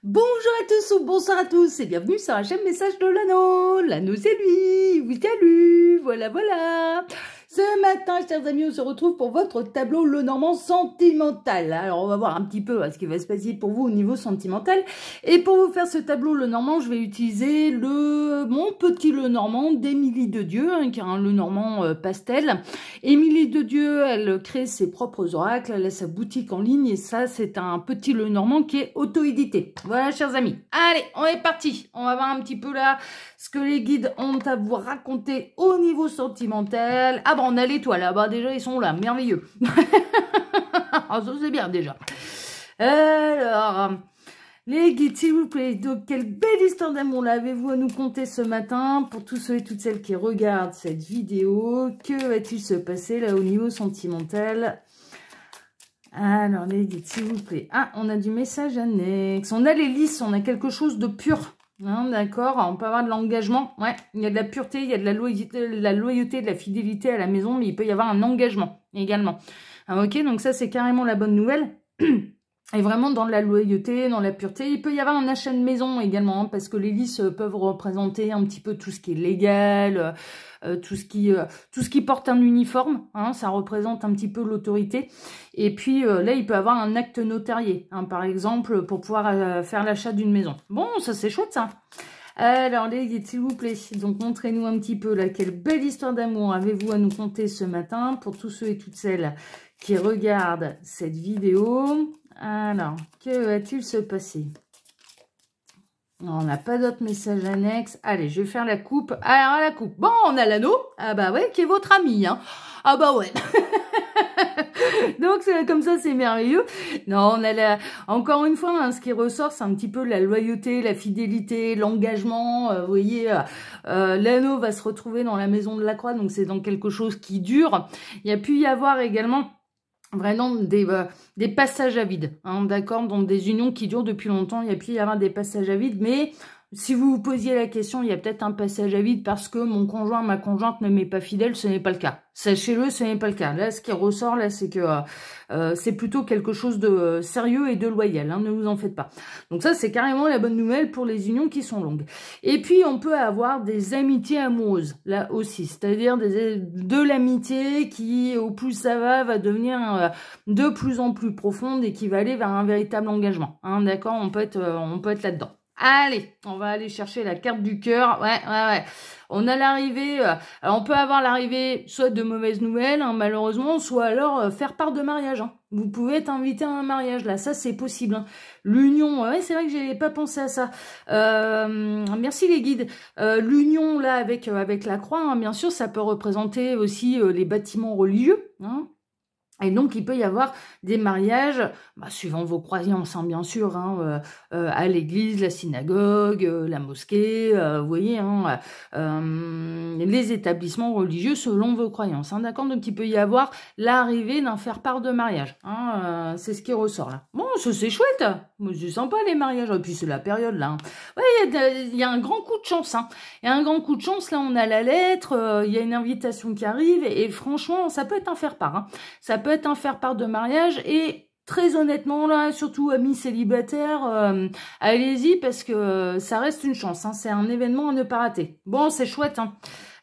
Bonjour à tous ou bonsoir à tous et bienvenue sur la chaîne Message de l'Anneau. L'Anneau c'est lui, oui salut, voilà. Ce matin, chers amis, on se retrouve pour votre tableau Lenormand sentimental. Alors on va voir un petit peu ce qui va se passer pour vous au niveau sentimental. Et pour vous faire ce tableau Lenormand, je vais utiliser mon petit Lenormand d'Émilie de Dieu, qui est un Lenormand pastel. Émilie de Dieu, elle crée ses propres oracles, elle a sa boutique en ligne et ça c'est un petit Lenormand qui est auto-édité. Voilà, chers amis. Allez, on est parti. On va voir un petit peu là ce que les guides ont à vous raconter au niveau sentimental. Ah bon, on a l'étoile là-bas, déjà ils sont là, merveilleux. Ah, ça c'est bien déjà. Alors, les guides, s'il vous plaît, donc quelle belle histoire d'amour avez-vous à nous conter ce matin pour tous ceux et toutes celles qui regardent cette vidéo. Que va-t-il se passer là au niveau sentimental? Alors, les guides, s'il vous plaît. Ah, on a du message annexe. On a les lisses, on a quelque chose de pur. Hein, d'accord, on peut avoir de l'engagement. Ouais, il y a de la pureté, il y a de la loyauté, de la fidélité à la maison, mais il peut y avoir un engagement également. Ah, ok, donc ça, c'est carrément la bonne nouvelle. Et vraiment dans la loyauté, dans la pureté, il peut y avoir un achat de maison également, hein, parce que les lisses peuvent représenter un petit peu tout ce qui est légal, tout ce qui porte un uniforme, hein, ça représente un petit peu l'autorité. Et puis là, il peut y avoir un acte notarié, hein, par exemple, pour pouvoir faire l'achat d'une maison. Bon, ça c'est chouette ça. Alors les guides, s'il vous plaît, donc montrez-nous un petit peu là, quelle belle histoire d'amour avez-vous à nous conter ce matin pour tous ceux et toutes celles qui regardent cette vidéo. Alors, que va-t-il se passer? On n'a pas d'autres messages annexes. Allez, je vais faire la coupe. Alors, la coupe. Bon, on a l'anneau. Ah bah ouais, qui est votre ami, hein. Ah bah ouais. Donc, comme ça, c'est merveilleux. Non, on a encore une fois, hein, ce qui ressort, c'est un petit peu la loyauté, la fidélité, l'engagement. Vous voyez, l'anneau va se retrouver dans la maison de la croix, donc c'est dans quelque chose qui dure. Il y a pu y avoir également vraiment des passages à vide, hein, d'accord, donc des unions qui durent depuis longtemps, il y a pu y avoir des passages à vide, mais si vous vous posiez la question, il y a peut-être un passage à vide parce que mon conjoint, ma conjointe ne m'est pas fidèle, ce n'est pas le cas. Sachez-le, ce n'est pas le cas. Là, ce qui ressort, là, c'est que c'est plutôt quelque chose de sérieux et de loyal, hein, ne vous en faites pas. Donc ça, c'est carrément la bonne nouvelle pour les unions qui sont longues. Et puis, on peut avoir des amitiés amoureuses, là aussi, c'est-à-dire de l'amitié qui, au plus ça va devenir de plus en plus profonde et qui va aller vers un véritable engagement. Hein, d'accord, on peut être là-dedans. Allez, on va aller chercher la carte du cœur. Ouais. On a l'arrivée. Alors on peut avoir l'arrivée soit de mauvaises nouvelles, hein, malheureusement, soit alors faire part de mariage. Hein. Vous pouvez être invité à un mariage, là, ça c'est possible. Hein. L'union, ouais, c'est vrai que j'avais pas pensé à ça. Merci les guides. L'union là avec la croix, hein, bien sûr, ça peut représenter aussi les bâtiments religieux. Hein. Et donc, il peut y avoir des mariages, suivant vos croyances, hein, bien sûr, hein, à l'église, la synagogue, la mosquée, vous voyez, hein, les établissements religieux selon vos croyances. Hein, d'accord, donc il peut y avoir l'arrivée d'un faire-part de mariage. Hein, c'est ce qui ressort là. Bon, ça c'est chouette. Moi, c'est sympa les mariages. Et puis c'est la période là. Hein. Ouais, il y a un grand coup de chance. Hein. Il y a un grand coup de chance. Là, on a la lettre, il y a une invitation qui arrive. Et franchement, ça peut être un faire-part. Hein. Ça peut être un faire-part de mariage et très honnêtement là, surtout amis célibataires, allez-y parce que ça reste une chance, hein, c'est un événement à ne pas rater. Bon, c'est chouette. Hein.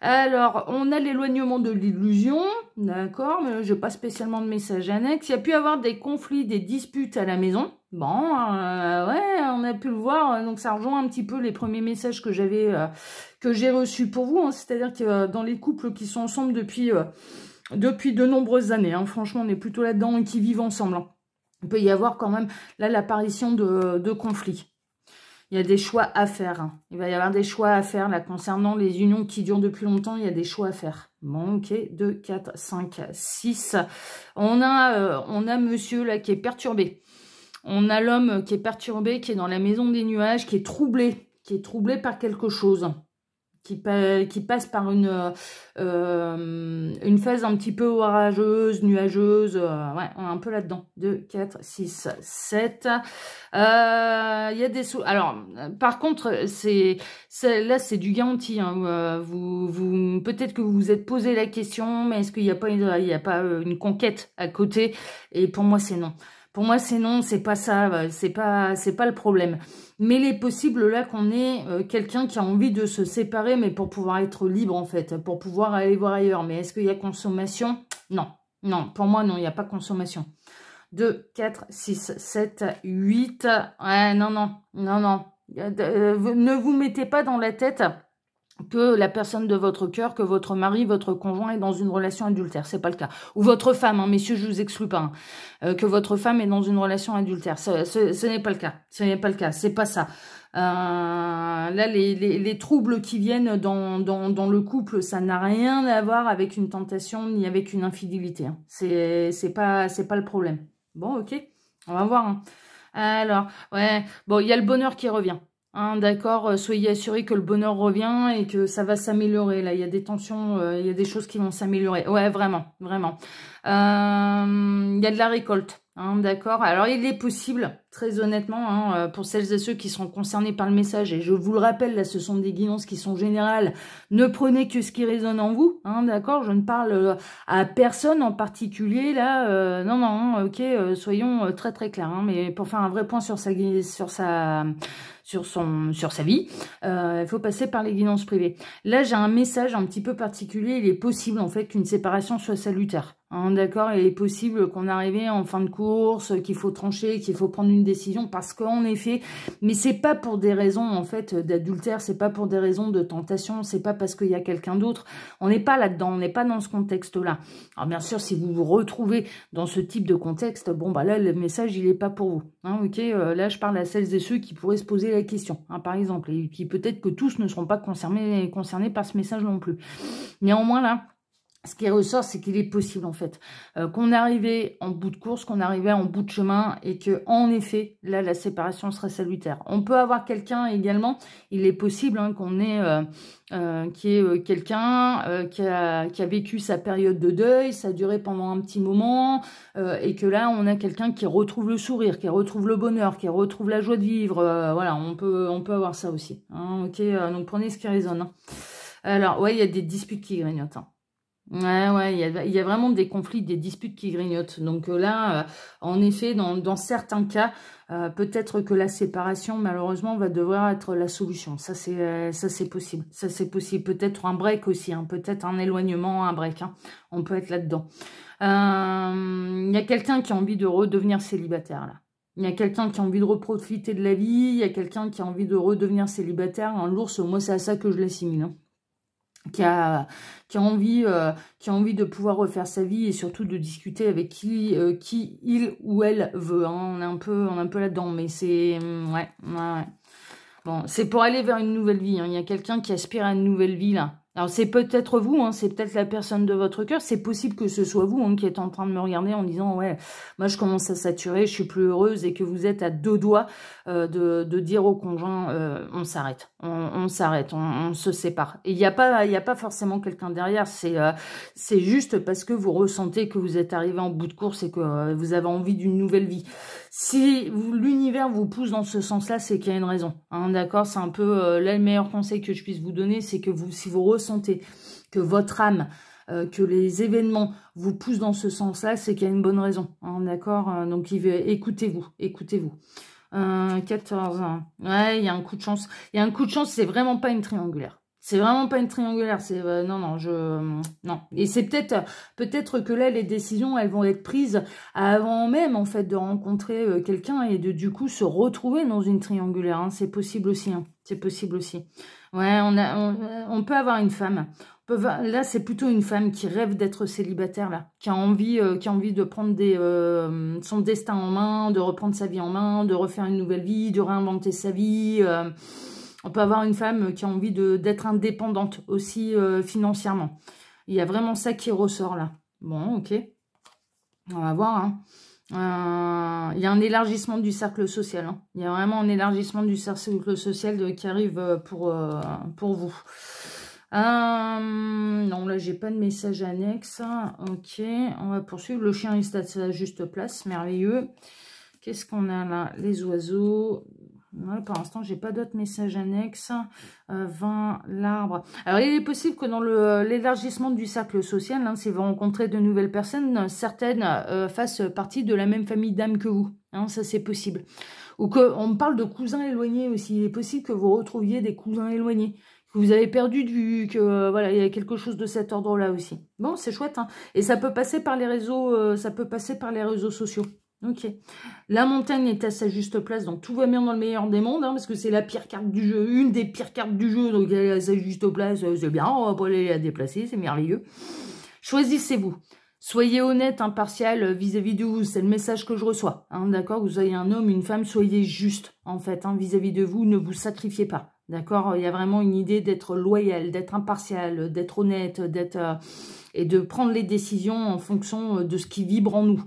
Alors, on a l'éloignement de l'illusion, d'accord, mais j'ai pas spécialement de message annexe. Il y a pu y avoir des conflits, des disputes à la maison. Bon, ouais, on a pu le voir, donc ça rejoint un petit peu les premiers messages que j'ai reçus pour vous. Hein, c'est-à-dire que dans les couples qui sont ensemble depuis de nombreuses années. Hein. Franchement, on est plutôt là-dedans et qui vivent ensemble. Hein. Il peut y avoir quand même là l'apparition de conflits. Il y a des choix à faire. Hein. Il va y avoir des choix à faire là concernant les unions qui durent depuis longtemps. Il y a des choix à faire. Bon, ok, 2, 4, 5, 6. On a monsieur là qui est perturbé. On a l'homme qui est perturbé, qui est dans la maison des nuages, qui est troublé par quelque chose. Qui passe par une phase un petit peu orageuse, nuageuse, ouais, on est un peu là-dedans. 2, 4, 6, 7. Il y a des... Alors, par contre, là, c'est du garanti. Hein. Peut-être que vous vous êtes posé la question, mais est-ce qu'il n'y a pas une conquête à côté? Et pour moi, c'est non. Pour moi, c'est non, c'est pas ça, c'est pas le problème. Mais il est possible là qu'on ait quelqu'un qui a envie de se séparer, mais pour pouvoir être libre en fait, pour pouvoir aller voir ailleurs. Mais est-ce qu'il y a consommation? Non, non, pour moi non, il n'y a pas consommation. 2, 4, 6, 7, 8. Ouais, non, non, non, non. Ne vous mettez pas dans la tête que la personne de votre cœur, que votre mari, votre conjoint est dans une relation adultère. C'est pas le cas. Ou votre femme, hein, messieurs, je vous exclue pas. Que votre femme est dans une relation adultère. Ce n'est pas le cas. Ce n'est pas le cas. C'est pas ça. Là, les troubles qui viennent dans le couple, ça n'a rien à voir avec une tentation ni avec une infidélité. Hein. C'est pas le problème. Bon, ok. On va voir. Hein. Alors, ouais. Bon, il y a le bonheur qui revient. Hein, d'accord, soyez assurés que le bonheur revient et que ça va s'améliorer. Là, il y a des tensions, il y a des choses qui vont s'améliorer. Ouais, vraiment, vraiment. Il y a de la récolte. Hein, d'accord. Alors, il est possible, très honnêtement, hein, pour celles et ceux qui sont concernés par le message, et je vous le rappelle, là, ce sont des guidances qui sont générales. Ne prenez que ce qui résonne en vous. Hein, d'accord. Je ne parle à personne en particulier, là. Non, non, ok, soyons très, très clairs. Hein, mais pour faire un vrai point sur sa vie, il faut passer par les guidances privées. Là, j'ai un message un petit peu particulier. Il est possible, en fait, qu'une séparation soit salutaire. Hein, d'accord, il est possible qu'on arrive en fin de course, qu'il faut trancher, qu'il faut prendre une décision parce qu'en effet, mais c'est pas pour des raisons en fait d'adultère, c'est pas pour des raisons de tentation, c'est pas parce qu'il y a quelqu'un d'autre. On n'est pas là-dedans, on n'est pas dans ce contexte-là. Alors bien sûr, si vous vous retrouvez dans ce type de contexte, bon bah là le message il est pas pour vous. Hein, ok, là je parle à celles et ceux qui pourraient se poser la question, hein, par exemple, et qui peut-être que tous ne seront pas concernés par ce message non plus. Néanmoins là. Ce qui ressort, c'est qu'il est possible, en fait, qu'on arrivait en bout de course, qu'on arrivait en bout de chemin et que, en effet, là, la séparation serait salutaire. On peut avoir quelqu'un également, il est possible hein, qu'on ait, qui est quelqu'un qui a vécu sa période de deuil, ça a duré pendant un petit moment, et que là, on a quelqu'un qui retrouve le sourire, qui retrouve le bonheur, qui retrouve la joie de vivre. Voilà, on peut avoir ça aussi. Hein, ok, donc prenez ce qui résonne. Hein. Alors, ouais, il y a des disputes qui grignotent. Hein. Ouais, il y a vraiment des conflits, des disputes qui grignotent. Donc là, en effet, dans certains cas, peut-être que la séparation, malheureusement, va devoir être la solution. Ça, c'est possible. Ça, c'est possible. Peut-être un break aussi, hein. Peut-être un éloignement, un break. Hein. On peut être là-dedans. Il y a quelqu'un qui a envie de redevenir célibataire, là. Il y a quelqu'un qui a envie de reprofiter de la vie. Il y a quelqu'un qui a envie de redevenir célibataire. L'ours, moi, c'est à ça que je l'assimile, hein. Qui a envie de pouvoir refaire sa vie et surtout de discuter avec qui il ou elle veut. Hein. On est un peu là-dedans, mais c'est ouais. Bon, c'est pour aller vers une nouvelle vie. Hein. Il y a quelqu'un qui aspire à une nouvelle vie là. Alors c'est peut-être vous, hein, c'est peut-être la personne de votre cœur. C'est possible que ce soit vous hein, qui êtes en train de me regarder en disant ouais, moi je commence à saturer, je suis plus heureuse et que vous êtes à deux doigts de dire au conjoint on s'arrête, on s'arrête, on se sépare. Et il n'y a pas forcément quelqu'un derrière. C'est juste parce que vous ressentez que vous êtes arrivé en bout de course et que vous avez envie d'une nouvelle vie. Si l'univers vous pousse dans ce sens-là, c'est qu'il y a une raison. Hein, d'accord, c'est un peu là le meilleur conseil que je puisse vous donner, c'est que si vous ressentez que votre âme, que les événements vous poussent dans ce sens-là, c'est qu'il y a une bonne raison. Hein, d'accord, donc écoutez-vous. 14 ans. Ouais, il y a un coup de chance. Il y a un coup de chance, c'est vraiment pas une triangulaire. C'est vraiment pas une triangulaire, c'est non, non. Et c'est peut-être que là les décisions elles vont être prises avant même en fait de rencontrer quelqu'un et de du coup se retrouver dans une triangulaire. Hein. C'est possible aussi. Hein. C'est possible aussi. Ouais, on peut avoir une femme. Là, c'est plutôt une femme qui rêve d'être célibataire, là, qui a envie de prendre son destin en main, de reprendre sa vie en main, de refaire une nouvelle vie, de réinventer sa vie. On peut avoir une femme qui a envie d'être indépendante aussi financièrement. Il y a vraiment ça qui ressort là. Bon, ok. On va voir. Hein. Il y a un élargissement du cercle social. Hein. Il y a vraiment un élargissement du cercle social qui arrive pour vous. Non, là, j'ai pas de message annexe. Ok, on va poursuivre. Le chien reste à sa juste place. Merveilleux. Qu'est-ce qu'on a là? Les oiseaux. Ouais, pour l'instant, j'ai pas d'autres messages annexes. 20, l'arbre. Alors, il est possible que dans l'élargissement du cercle social, hein, si vous rencontrez de nouvelles personnes, certaines fassent partie de la même famille d'âmes que vous. Hein, ça, c'est possible. Ou qu'on me parle de cousins éloignés aussi. Il est possible que vous retrouviez des cousins éloignés, que vous avez perdu de vue, que voilà, il y a quelque chose de cet ordre-là aussi. Bon, c'est chouette, hein. Et ça peut passer par les réseaux, sociaux. Ok. La montagne est à sa juste place, donc tout va bien dans le meilleur des mondes, hein, parce que c'est la pire carte du jeu, une des pires cartes du jeu, donc elle est à sa juste place, c'est bien, on va pas aller la déplacer, c'est merveilleux. Choisissez-vous. Soyez honnête, impartial vis-à-vis de vous, c'est le message que je reçois. Hein, d'accord, vous soyez un homme, une femme, soyez juste, en fait, hein, vis-à-vis de vous, ne vous sacrifiez pas. D'accord, il y a vraiment une idée d'être loyal, d'être impartial, d'être honnête, et de prendre les décisions en fonction de ce qui vibre en nous.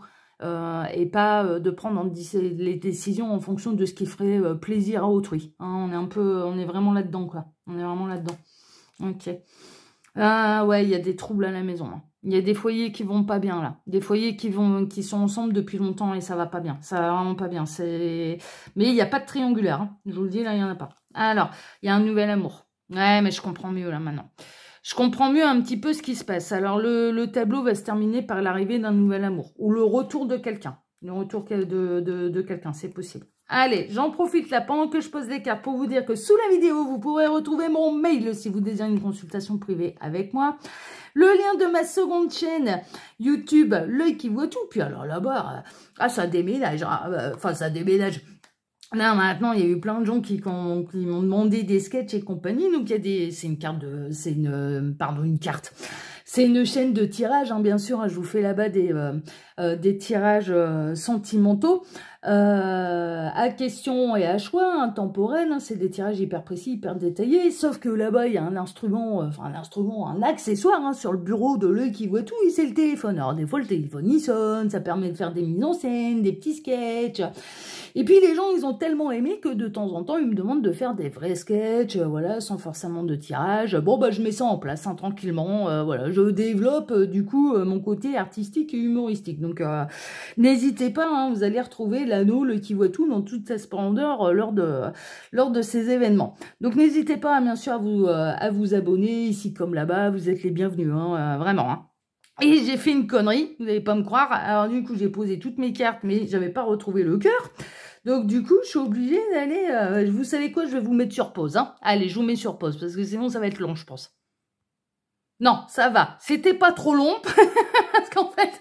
Et pas de prendre les décisions en fonction de ce qui ferait plaisir à autrui. Hein, on est vraiment là-dedans, quoi. On est vraiment là-dedans. Ok. Ah ouais, il y a des troubles à la maison. Hein. Il y a des foyers qui vont pas bien, là. Des foyers qui sont ensemble depuis longtemps et ça va pas bien. Ça va vraiment pas bien. Mais il n'y a pas de triangulaire. Hein. Je vous le dis, là, il n'y en a pas. Alors, il y a un nouvel amour. Ouais, mais je comprends mieux, là, maintenant. Je comprends mieux un petit peu ce qui se passe. Alors, le tableau va se terminer par l'arrivée d'un nouvel amour. Ou le retour de quelqu'un. Le retour de quelqu'un, c'est possible. Allez, j'en profite là pendant que je pose les cartes pour vous dire que sous la vidéo, vous pourrez retrouver mon mail si vous désirez une consultation privée avec moi. Le lien de ma seconde chaîne YouTube, l'œil qui voit tout. Puis alors là-bas, ça déménage. Enfin, ça déménage. Là, maintenant, il y a eu plein de gens qui m'ont demandé des sketchs et compagnie. Donc, c'est une carte une carte. C'est une chaîne de tirage, hein, bien sûr. Hein, je vous fais là-bas des tirages sentimentaux à question et à choix, hein, temporel. Hein, c'est des tirages hyper précis, hyper détaillés. Sauf que là-bas, il y a un instrument, un accessoire hein, sur le bureau de l'œil qui voit tout. Et c'est le téléphone. Alors, des fois, le téléphone, il sonne. Ça permet de faire des mises en scène, des petits sketchs. Et puis les gens, ils ont tellement aimé que de temps en temps, ils me demandent de faire des vrais sketchs, voilà, sans forcément de tirage. Bon, bah, je mets ça en place, hein, tranquillement, voilà. Je développe, du coup, mon côté artistique et humoristique. Donc, n'hésitez pas, hein, vous allez retrouver l'anneau, le qui voit tout dans toute sa splendeur lors de ces événements. Donc, n'hésitez pas, bien sûr, à vous abonner, ici comme là-bas, vous êtes les bienvenus, hein, vraiment, hein. Et j'ai fait une connerie, vous n'allez pas me croire. Alors du coup, j'ai posé toutes mes cartes, mais j'avais pas retrouvé le cœur. Donc du coup, je suis obligée d'aller... vous savez quoi, je vais vous mettre sur pause. Hein. Allez, je vous mets sur pause, parce que sinon ça va être long, je pense. Non, ça va. C'était pas trop long, parce qu'en fait,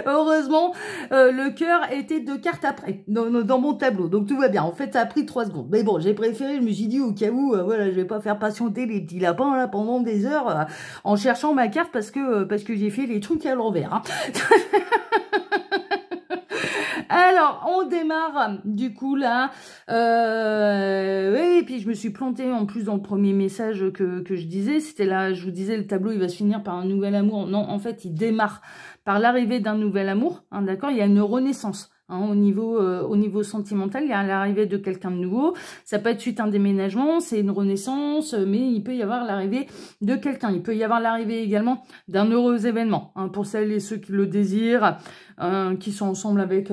heureusement, le cœur était 2 cartes après, dans mon tableau. Donc tout va bien. En fait, ça a pris 3 secondes. Mais bon, j'ai préféré, je me suis dit, au cas où, voilà, je vais pas faire patienter les petits lapins là pendant des heures en cherchant ma carte, parce que j'ai fait les trucs à l'envers. Hein. Alors, on démarre, du coup, là. Oui, et puis je me suis plantée, en plus, dans le premier message que je disais. C'était là, je vous disais, le tableau, il va se finir par un nouvel amour. Non, en fait, il démarre par l'arrivée d'un nouvel amour. Hein, d'accord, il y a une renaissance. Hein, au niveau sentimental, il y a l'arrivée de quelqu'un de nouveau. Ça peut être suite à un déménagement, c'est une renaissance, mais il peut y avoir l'arrivée de quelqu'un. Il peut y avoir l'arrivée également d'un heureux événement. Hein, pour celles et ceux qui le désirent, qui sont ensemble avec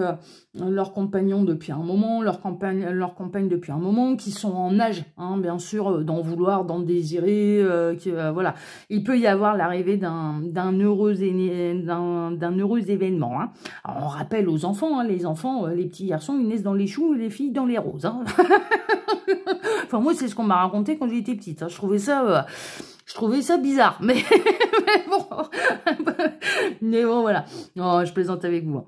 leur compagnon depuis un moment, leur compagne depuis un moment, qui sont en âge, hein, bien sûr, d'en vouloir, d'en désirer, voilà. Il peut y avoir l'arrivée d'un heureux événement. Hein. Alors, on rappelle aux enfants, hein, les enfants, les petits garçons, ils naissent dans les choux et les filles dans les roses. Hein. Enfin, moi, c'est ce qu'on m'a raconté quand j'étais petite. Hein. Je trouvais ça bizarre, mais mais bon, voilà. Oh, je plaisante avec vous. Hein.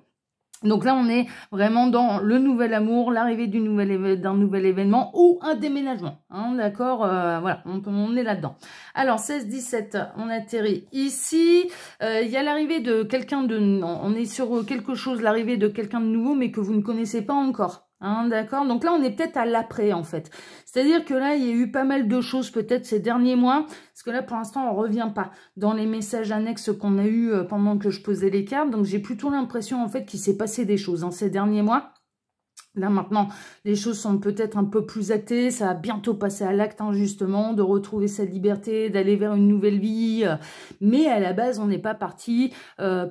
Donc là, on est vraiment dans le nouvel amour, l'arrivée d'un nouvel événement ou un déménagement. Hein, d'accord, voilà, on est là-dedans. Alors, 16-17, on atterrit ici. Il y a l'arrivée de quelqu'un on est sur quelque chose, l'arrivée de quelqu'un de nouveau, mais que vous ne connaissez pas encore. Hein, d'accord, donc là on est peut-être à l'après en fait, c'est-à-dire que là il y a eu pas mal de choses peut-être ces derniers mois, parce que là pour l'instant on revient pas dans les messages annexes qu'on a eu pendant que je posais les cartes, donc j'ai plutôt l'impression en fait qu'il s'est passé des choses ces derniers mois. Là, maintenant, les choses sont peut-être un peu plus actées. Ça va bientôt passer à l'acte, hein, justement, de retrouver sa liberté, d'aller vers une nouvelle vie. Mais à la base, on n'est pas parti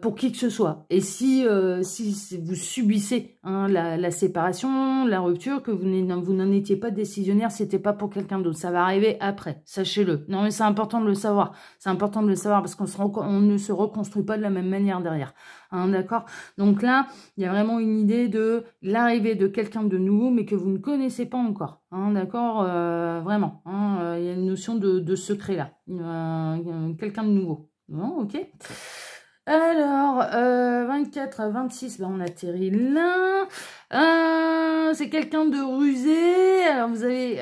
pour qui que ce soit. Et si vous subissez, hein, la séparation, la rupture, que vous n'en étiez pas décisionnaire, c'était pas pour quelqu'un d'autre. Ça va arriver après, sachez-le. Non, mais c'est important de le savoir. C'est important de le savoir parce on ne se reconstruit pas de la même manière derrière. Hein, d'accord? Donc là, il y a vraiment une idée de l'arrivée de quelqu'un de nouveau, mais que vous ne connaissez pas encore. Hein, d'accord? Vraiment. Hein, il y a une notion de secret là. Quelqu'un de nouveau. Bon, ok. Alors, 24 à 26, ben on atterrit là. C'est quelqu'un de rusé. Alors, vous avez...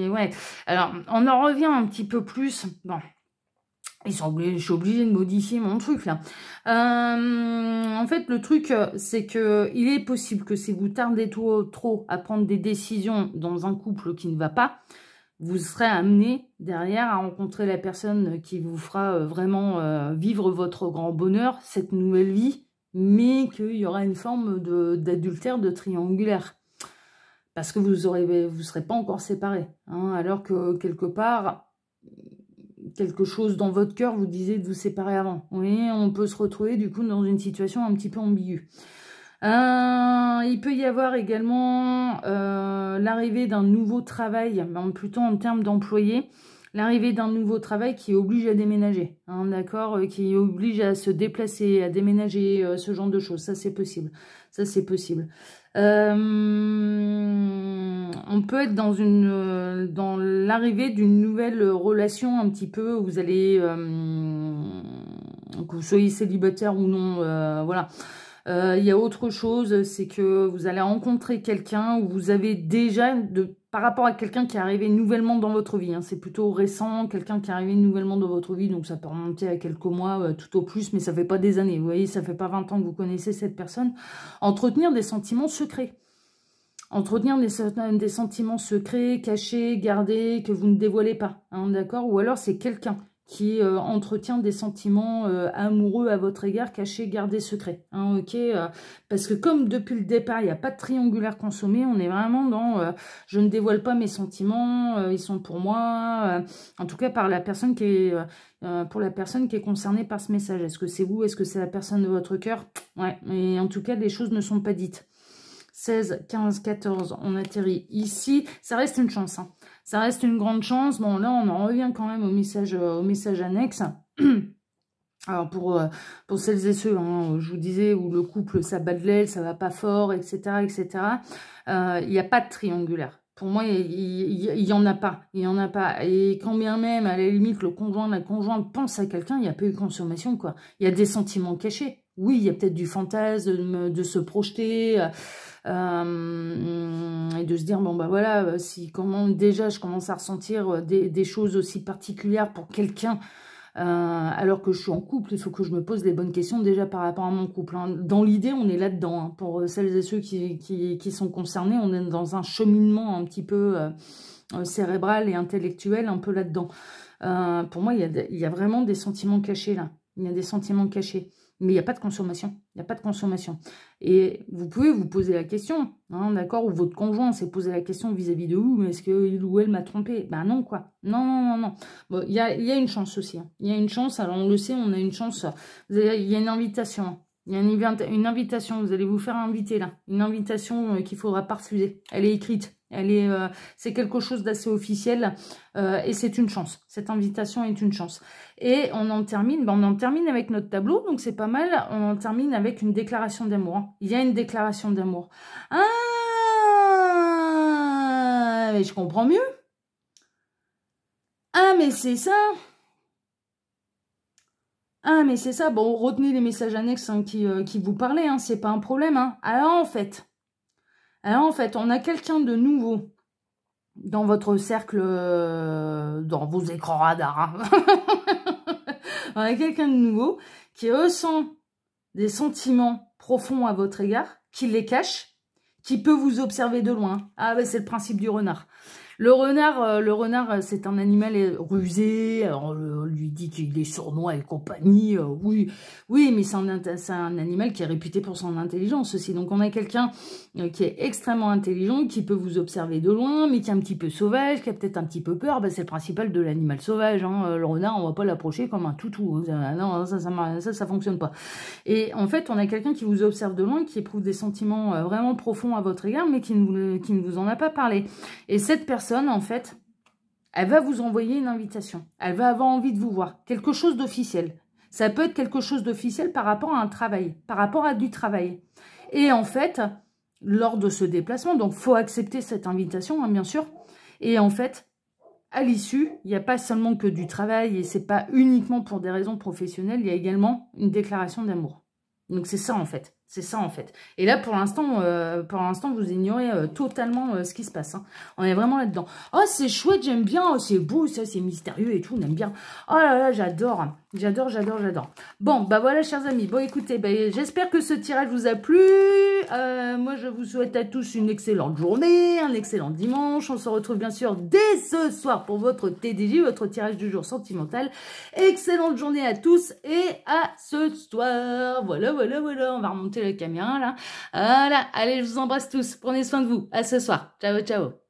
ouais. Alors, on en revient un petit peu plus. Bon. Je suis obligée de modifier mon truc là. En fait, le truc, c'est que il est possible que si vous tardez trop à prendre des décisions dans un couple qui ne va pas, vous serez amené derrière à rencontrer la personne qui vous fera vraiment vivre votre grand bonheur, cette nouvelle vie, mais qu'il y aura une forme d'adultère, de triangulaire. Parce que vous serez pas encore séparés. Hein, alors que quelque part... quelque chose dans votre cœur vous disait de vous séparer avant. Oui, on peut se retrouver du coup dans une situation un petit peu ambiguë. Il peut y avoir également l'arrivée d'un nouveau travail, plutôt en termes d'employé, l'arrivée d'un nouveau travail qui oblige à déménager, hein, d'accord, qui oblige à se déplacer, à déménager, ce genre de choses. Ça, c'est possible. Ça, c'est possible. On peut être dans l'arrivée d'une nouvelle relation un petit peu où vous allez, que vous soyez célibataire ou non, voilà. Il y a autre chose, c'est que vous allez rencontrer quelqu'un où vous avez déjà, par rapport à quelqu'un qui est arrivé nouvellement dans votre vie, hein, c'est plutôt récent, quelqu'un qui est arrivé nouvellement dans votre vie, donc ça peut remonter à quelques mois, tout au plus, mais ça fait pas des années, vous voyez, ça fait pas 20 ans que vous connaissez cette personne. Entretenir des sentiments secrets. Entretenir des sentiments secrets, cachés, gardés, que vous ne dévoilez pas, hein, d'accord? Ou alors c'est quelqu'un qui entretient des sentiments amoureux à votre égard, cachés, gardés, secrets. Hein, ok, parce que comme depuis le départ, il n'y a pas de triangulaire consommé, on est vraiment dans je ne dévoile pas mes sentiments, ils sont pour moi, en tout cas par la personne qui est, pour la personne qui est concernée par ce message. Est-ce que c'est vous? Est-ce que c'est la personne de votre cœur? Ouais, mais en tout cas, les choses ne sont pas dites. 16, 15, 14, on atterrit ici. Ça reste une chance, hein. Ça reste une grande chance. Bon, là, on en revient quand même au message annexe. Alors, pour celles et ceux, hein, je vous disais, où le couple, ça bat de l'aile, ça va pas fort, etc., etc., il n'y a pas de triangulaire. Pour moi, il y en a pas. Il y en a pas. Et quand bien même, à la limite, le conjoint, la conjointe pense à quelqu'un, il n'y a pas eu de consommation, quoi. Il y a des sentiments cachés. Oui, il y a peut-être du fantasme, de se projeter... et de se dire, bon, bah voilà, si déjà je commence à ressentir des choses aussi particulières pour quelqu'un, alors que je suis en couple, il faut que je me pose les bonnes questions déjà par rapport à mon couple. Hein. Dans l'idée, on est là-dedans. Hein. Pour celles et ceux qui sont concernés, on est dans un cheminement un petit peu cérébral et intellectuel, un peu là-dedans. Pour moi, il y a vraiment des sentiments cachés là. Il y a des sentiments cachés. Mais il n'y a pas de consommation. Il n'y a pas de consommation. Et vous pouvez vous poser la question, hein, d'accord? Ou votre conjoint s'est posé la question vis-à-vis de vous, mais est-ce qu'il ou elle m'a trompé? Ben non, quoi. Non, non, non, non. Bon, il y a une chance aussi. Hein. Il y a une chance, alors on le sait, on a une chance. Il y a une invitation. Il y a une invitation, vous allez vous faire inviter là. Une invitation qu'il ne faudra pas refuser. Elle est écrite. C'est quelque chose d'assez officiel et c'est une chance. Cette invitation est une chance. Et on en termine avec notre tableau, donc c'est pas mal. On en termine avec une déclaration d'amour. Hein. Il y a une déclaration d'amour. Ah, mais je comprends mieux. Ah, mais c'est ça. Ah, mais c'est ça. Bon, retenez les messages annexes hein, qui vous parlaient. Hein, c'est pas un problème. Hein. Alors en fait, on a quelqu'un de nouveau dans votre cercle, dans vos écrans radars. Hein. On a quelqu'un de nouveau qui ressent des sentiments profonds à votre égard, qui les cache, qui peut vous observer de loin. Ah, ben c'est le principe du renard. Le renard, c'est un animal rusé. Alors, on lui dit qu'il est sournois et compagnie. Oui, oui, mais c'est un animal qui est réputé pour son intelligence aussi. Donc, on a quelqu'un qui est extrêmement intelligent, qui peut vous observer de loin, mais qui est un petit peu sauvage, qui a peut-être un petit peu peur. Ben, c'est le principal de l'animal sauvage. Hein. Le renard, on va pas l'approcher comme un toutou. Non, ça fonctionne pas. Et en fait, on a quelqu'un qui vous observe de loin, qui éprouve des sentiments vraiment profonds à votre égard, mais qui ne vous en a pas parlé. Et cette personne, en fait, elle va vous envoyer une invitation. Elle va avoir envie de vous voir. Quelque chose d'officiel. Ça peut être quelque chose d'officiel par rapport à un travail, par rapport à du travail. Et en fait, lors de ce déplacement, donc faut accepter cette invitation, hein, bien sûr. Et en fait, à l'issue, il n'y a pas seulement que du travail et c'est pas uniquement pour des raisons professionnelles, il y a également une déclaration d'amour. Donc c'est ça en fait, c'est ça en fait. Et là pour l'instant, vous ignorez totalement ce qui se passe. Hein. On est vraiment là-dedans. Oh c'est chouette, j'aime bien, oh, c'est beau, ça c'est mystérieux et tout, on aime bien. Oh là là, j'adore, j'adore, j'adore, j'adore. Bon bah voilà chers amis, bon écoutez, bah, j'espère que ce tirage vous a plu. Moi je vous souhaite à tous une excellente journée, un excellent dimanche. On se retrouve bien sûr dès ce soir pour votre TDJ, votre tirage du jour sentimental. Excellente journée à tous et à ce soir. Voilà, voilà, voilà. On va remonter la caméra là. Voilà. Allez, je vous embrasse tous. Prenez soin de vous. À ce soir. Ciao, ciao.